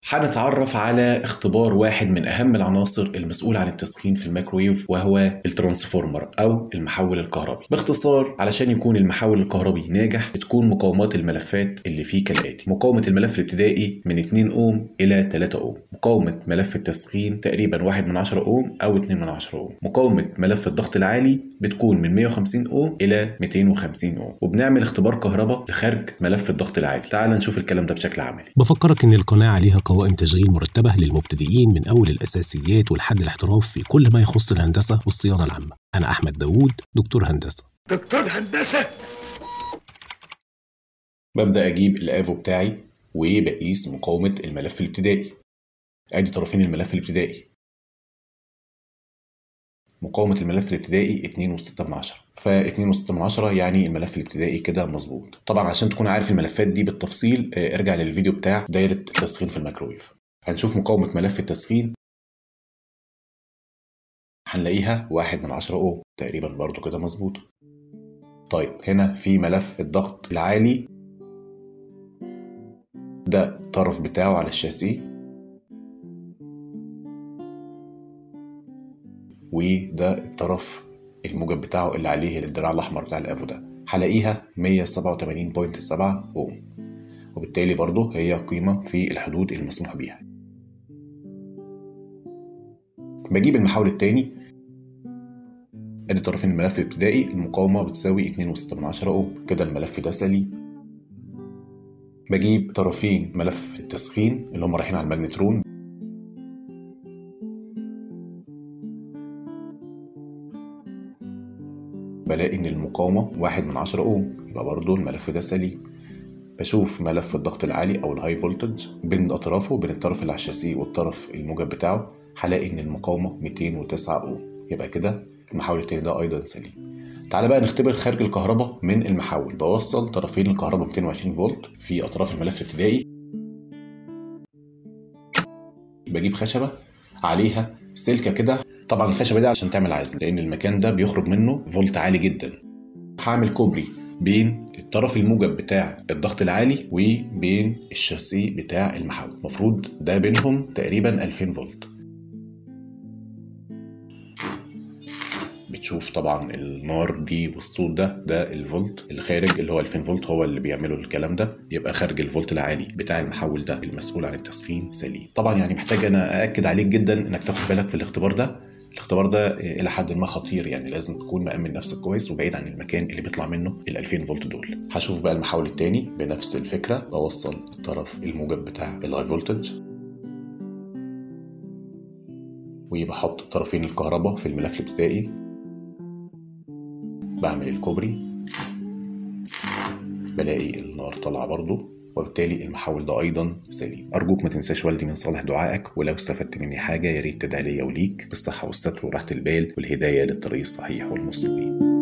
هنتعرف على اختبار واحد من أهم العناصر المسؤولة عن التسخين في الميكرويف، وهو الترانسفورمر أو المحول الكهربي. باختصار، علشان يكون المحول الكهربي ناجح بتكون مقاومات الملفات اللي فيه كالآتي: مقاومة الملف الابتدائي من 2 أوم إلى 3 أوم، مقاومة ملف التسخين تقريبا 1/10 أوم أو 2/10 أوم، مقاومة ملف الضغط العالي بتكون من 150 أوم إلى 250 أوم. وبنعمل اختبار كهرباء لخارج ملف الضغط العالي. تعال نشوف الكلام ده بشكل عملي. بفكرك إن القناة عليها قوائم تشغيل مرتبة للمبتدئين من أول الأساسيات ولحد الاحتراف في كل ما يخص الهندسة والصيانة العامة. أنا أحمد داوود، دكتور هندسة. ببدأ أجيب الآفو بتاعي وبقيس مقاومة الملف الابتدائي. أدي طرفين الملف الابتدائي. مقاومة الملف الابتدائي 2.6، ف2.6 يعني الملف الابتدائي كده مظبوط. طبعا عشان تكون عارف الملفات دي بالتفصيل ارجع للفيديو بتاع دايرة التسخين في الميكرويف. هنشوف مقاومة ملف التسخين، هنلاقيها 1/10 أوم تقريبا، برضو كده مظبوط. طيب هنا في ملف الضغط العالي، ده الطرف بتاعه على الشاسيه، وده الطرف الموجب بتاعه اللي عليه الدراع الأحمر بتاع الآفو ده، هلاقيها 187.7 أوم، وبالتالي برضه هي قيمة في الحدود المسموح بيها. بجيب المحول التاني، ادي طرفين الملف الابتدائي، المقاومة بتساوي 2.6 أوم، كده الملف ده سليم. بجيب طرفين ملف التسخين اللي هم رايحين على الماجنترون، بلاقي ان المقاومة 1/10 أوم، يبقى برضه الملف ده سليم. بشوف ملف الضغط العالي او الهاي فولتج بين اطرافه، بين الطرف اللي على الشاسيه والطرف الموجب بتاعه، هلاقي ان المقاومة 209 أوم، يبقى كده المحول التاني ده ايضا سليم. تعالى بقى نختبر خارج الكهرباء من المحول. بوصل طرفين الكهرباء 220 فولت في اطراف الملف الابتدائي، بجيب خشبة عليها سلكة كده، طبعا الخشبة دي عشان تعمل عزل لان المكان ده بيخرج منه فولت عالي جدا. هعمل كوبري بين الطرف الموجب بتاع الضغط العالي وبين الشاسيه بتاع المحول، المفروض ده بينهم تقريبا 2000 فولت. بتشوف طبعا النار دي والصوت ده الفولت اللي خارج اللي هو 2000 فولت هو اللي بيعملوا الكلام ده، يبقى خارج الفولت العالي بتاع المحول ده المسؤول عن التسخين سليم. طبعا يعني محتاج انا أأكد عليك جدا انك تاخد بالك في الاختبار ده. الاختبار ده الى حد ما خطير، يعني لازم تكون مأمن نفسك كويس وبعيد عن المكان اللي بيطلع منه ال 2000 فولت دول. هشوف بقى المحول التاني بنفس الفكره، بوصل الطرف الموجب بتاع الهاي فولتج وبحط طرفين الكهرباء في الملف الابتدائي، بعمل الكوبري، بلاقي النار طالعه برضو، وبالتالي المحول ده ايضا سليم. ارجوك ما تنساش والدي من صالح دعائك، ولو استفدت مني حاجه يا ريت تدعي لي وليك بالصحه والستر وراحه البال والهدايه للطريق الصحيح والمستقيم.